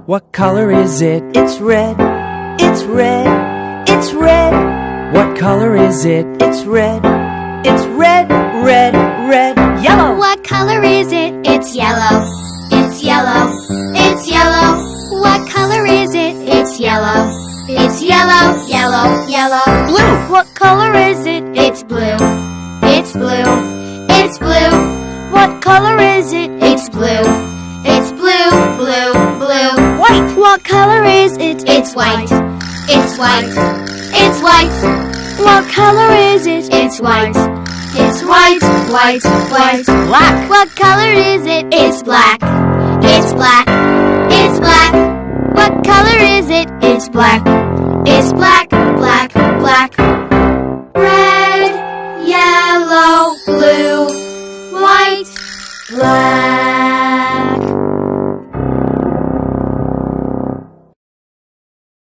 What color is it? It's red. It's red. It's red. What color is it? It's red. It's red, red, red. Yellow. What color is it? It's yellow. It's yellow. It's yellow. What color is it? It's yellow. It's yellow, yellow, yellow. Blue. What color is it? It's blue. It's blue. It's blue. What color is it? It's blue. It's blue, blue, blue. White. What color is it? It's white. It's white. It's white. What color is it? It's white. It's white, white, white. Black. What color is it? It's black. It's black. It's black. What color is it? It's black. It's black, black, black. Red, yellow, blue, white, black.